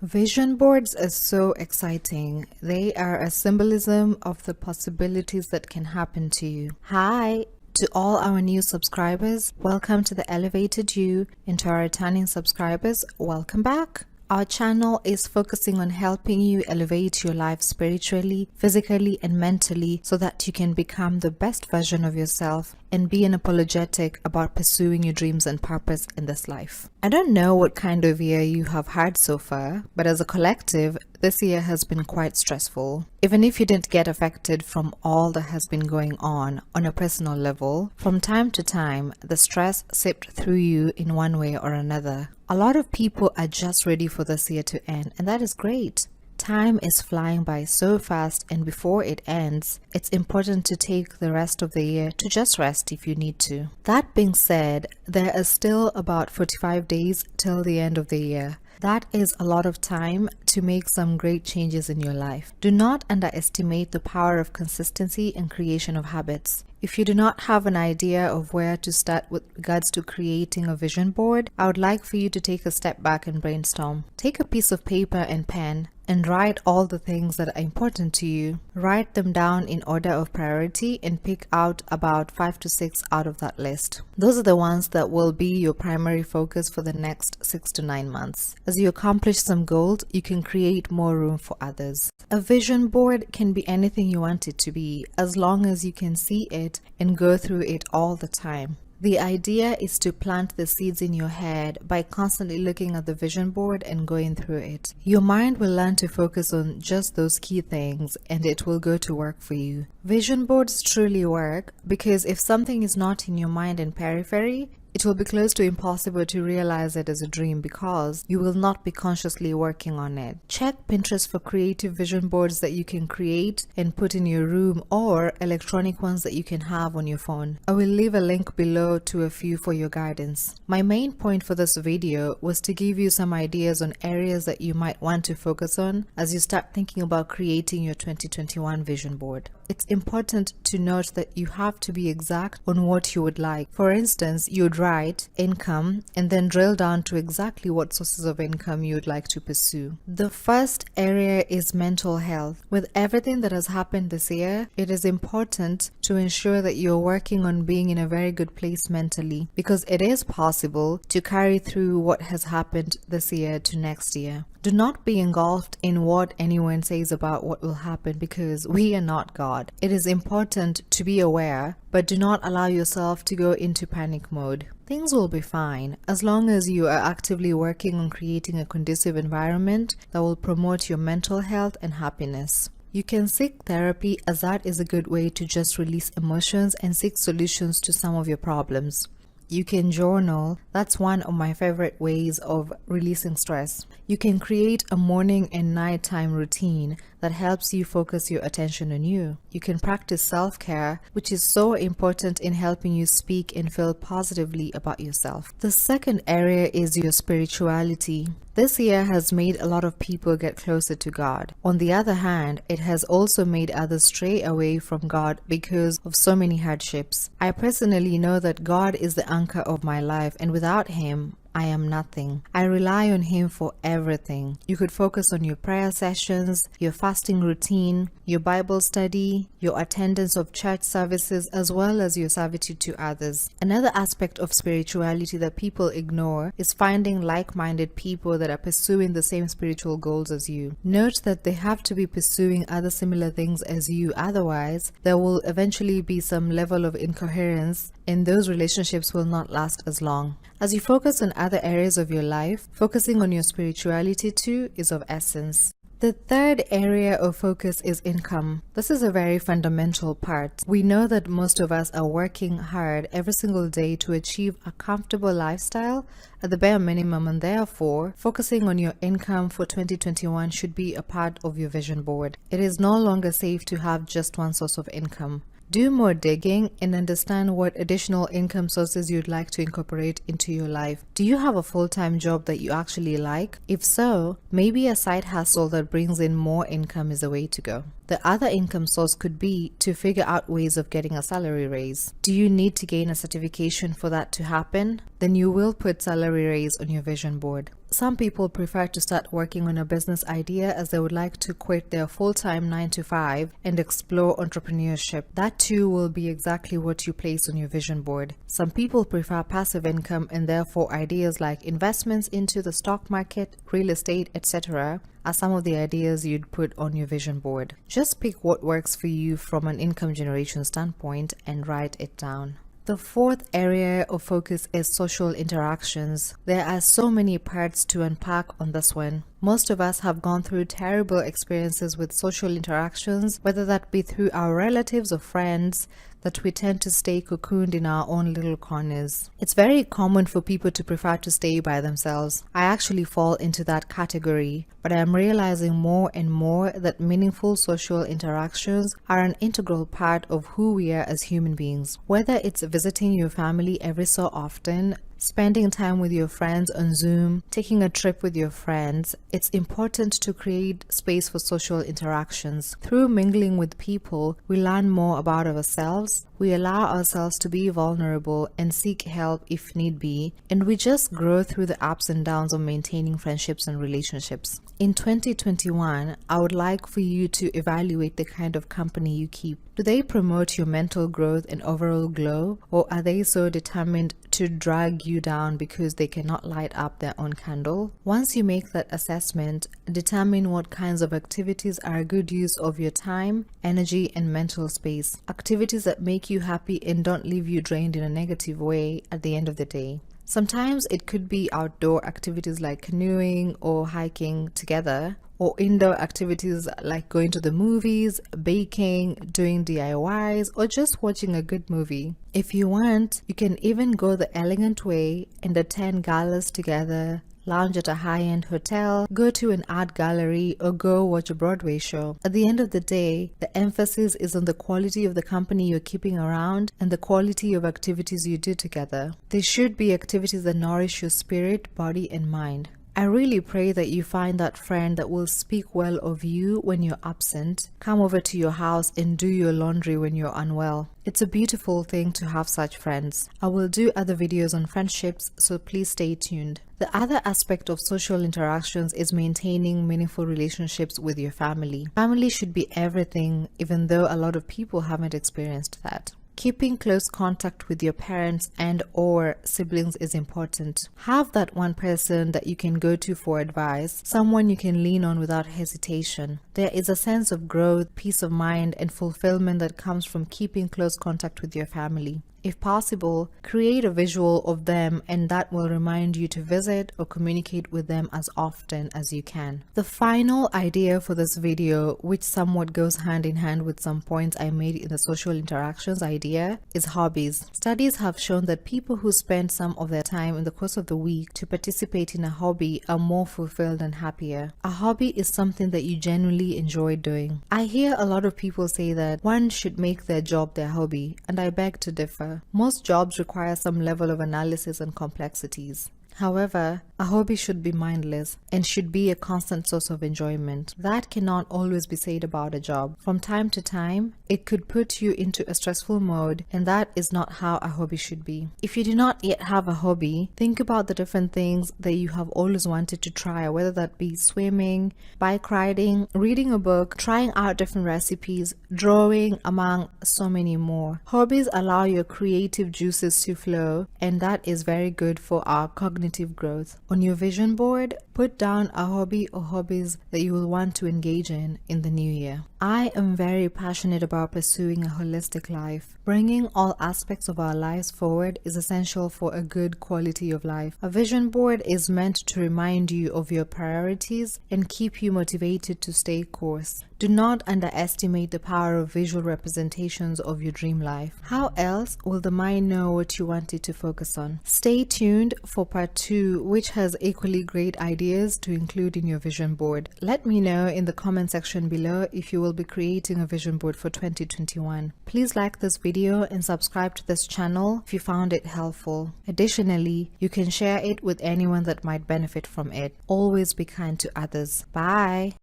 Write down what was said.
Vision boards are so exciting. They are a symbolism of the possibilities that can happen to you. Hi! To all our new subscribers, welcome to the Elevated You, and to our returning subscribers, welcome back. Our channel is focusing on helping you elevate your life spiritually, physically, and mentally so that you can become the best version of yourself and be unapologetic about pursuing your dreams and purpose in this life. I don't know what kind of year you have had so far, but as a collective, this year has been quite stressful. Even if you didn't get affected from all that has been going on a personal level, from time to time, the stress seeped through you in one way or another. A lot of people are just ready for this year to end, and that is great. Time is flying by so fast, and before it ends, it's important to take the rest of the year to just rest if you need to. That being said, there are still about 45 days till the end of the year. That is a lot of time to make some great changes in your life. Do not underestimate the power of consistency and creation of habits. If you do not have an idea of where to start with regards to creating a vision board, I would like for you to take a step back and brainstorm. Take a piece of paper and pen and write all the things that are important to you. Write them down in order of priority and pick out about 5 to 6 out of that list. Those are the ones that will be your primary focus for the next 6 to 9 months. As you accomplish some goals, you can create more room for others. A vision board can be anything you want it to be, as long as you can see it and go through it all the time. The idea is to plant the seeds in your head by constantly looking at the vision board and going through it. Your mind will learn to focus on just those key things, and it will go to work for you. Vision boards truly work because if something is not in your mind and periphery, it will be close to impossible to realize it as a dream because you will not be consciously working on it. Check Pinterest for creative vision boards that you can create and put in your room, or electronic ones that you can have on your phone. I will leave a link below to a few for your guidance. My main point for this video was to give you some ideas on areas that you might want to focus on as you start thinking about creating your 2021 vision board. It's important to note that you have to be exact on what you would like. For instance, you'd write income and then drill down to exactly what sources of income you would like to pursue. The first area is mental health. With everything that has happened this year, it is important to ensure that you're working on being in a very good place mentally, because it is possible to carry through what has happened this year to next year. Do not be engulfed in what anyone says about what will happen, because we are not God. It is important to be aware, but do not allow yourself to go into panic mode. Things will be fine as long as you are actively working on creating a conducive environment that will promote your mental health and happiness. You can seek therapy, as that is a good way to just release emotions and seek solutions to some of your problems. You can journal. That's one of my favorite ways of releasing stress. You can create a morning and nighttime routine that helps you focus your attention on you. You can practice self-care, which is so important in helping you speak and feel positively about yourself. The second area is your spirituality. This year has made a lot of people get closer to God. On the other hand, it has also made others stray away from God because of so many hardships. I personally know that God is the anchor of my life, and without Him, I am nothing. I rely on Him for everything. You could focus on your prayer sessions, your fasting routine, your Bible study, your attendance of church services, as well as your servitude to others. Another aspect of spirituality that people ignore is finding like-minded people that are pursuing the same spiritual goals as you. Note that they have to be pursuing other similar things as you, otherwise there will eventually be some level of incoherence, and those relationships will not last as long. As you focus on other areas of your life, focusing on your spirituality too is of essence. The third area of focus is income. This is a very fundamental part. We know that most of us are working hard every single day to achieve a comfortable lifestyle at the bare minimum, and therefore, focusing on your income for 2021 should be a part of your vision board. It is no longer safe to have just one source of income. Do more digging and understand what additional income sources you'd like to incorporate into your life. Do you have a full-time job that you actually like? If so, maybe a side hustle that brings in more income is the way to go. The other income source could be to figure out ways of getting a salary raise. Do you need to gain a certification for that to happen? Then you will put salary raise on your vision board. Some people prefer to start working on a business idea as they would like to quit their full-time 9 to 5 and explore entrepreneurship. That too will be exactly what you place on your vision board. Some people prefer passive income, and therefore ideas like investments into the stock market, real estate, etc. are some of the ideas you'd put on your vision board. Just pick what works for you from an income generation standpoint and write it down. The fourth area of focus is social interactions. There are so many parts to unpack on this one. Most of us have gone through terrible experiences with social interactions, whether that be through our relatives or friends, that we tend to stay cocooned in our own little corners. It's very common for people to prefer to stay by themselves. I actually fall into that category, but I am realizing more and more that meaningful social interactions are an integral part of who we are as human beings. Whether it's visiting your family every so often, spending time with your friends on Zoom, taking a trip with your friends, it's important to create space for social interactions. Through mingling with people, we learn more about ourselves, we allow ourselves to be vulnerable and seek help if need be, and we just grow through the ups and downs of maintaining friendships and relationships. In 2021, I would like for you to evaluate the kind of company you keep. Do they promote your mental growth and overall glow, or are they so determined to drag you down because they cannot light up their own candle? Once you make that assessment, determine what kinds of activities are a good use of your time, energy, and mental space. Activities that make you happy and don't leave you drained in a negative way at the end of the day. Sometimes it could be outdoor activities like canoeing or hiking together, or indoor activities like going to the movies, baking, doing DIYs, or just watching a good movie. If you want, you can even go the elegant way and attend galas together, lounge at a high-end hotel, go to an art gallery, or go watch a Broadway show. At the end of the day, the emphasis is on the quality of the company you're keeping around and the quality of activities you do together. They should be activities that nourish your spirit, body, and mind. I really pray that you find that friend that will speak well of you when you're absent, come over to your house and do your laundry when you're unwell. It's a beautiful thing to have such friends. I will do other videos on friendships, so please stay tuned. The other aspect of social interactions is maintaining meaningful relationships with your family. Family should be everything, even though a lot of people haven't experienced that. Keeping close contact with your parents and or siblings is important. Have that one person that you can go to for advice, someone you can lean on without hesitation. There is a sense of growth, peace of mind, and fulfillment that comes from keeping close contact with your family. If possible, create a visual of them, and that will remind you to visit or communicate with them as often as you can. The final idea for this video, which somewhat goes hand in hand with some points I made in the social interactions idea, is hobbies. Studies have shown that people who spend some of their time in the course of the week to participate in a hobby are more fulfilled and happier. A hobby is something that you genuinely enjoy doing. I hear a lot of people say that one should make their job their hobby, and I beg to differ. Most jobs require some level of analysis and complexities. However, a hobby should be mindless and should be a constant source of enjoyment. That cannot always be said about a job. From time to time, it could put you into a stressful mode, and that is not how a hobby should be. If you do not yet have a hobby, think about the different things that you have always wanted to try, whether that be swimming, bike riding, reading a book, trying out different recipes, drawing, among so many more. Hobbies allow your creative juices to flow, and that is very good for our cognitive growth. On your vision board, put down a hobby or hobbies that you will want to engage in the new year. I am very passionate about pursuing a holistic life. Bringing all aspects of our lives forward is essential for a good quality of life. A vision board is meant to remind you of your priorities and keep you motivated to stay course. Do not underestimate the power of visual representations of your dream life. How else will the mind know what you want it to focus on? Stay tuned for part 2, which has equally great ideas to include in your vision board. Let me know in the comment section below if you will be creating a vision board for 2021. Please like this video and subscribe to this channel if you found it helpful. Additionally, you can share it with anyone that might benefit from it. Always be kind to others. Bye!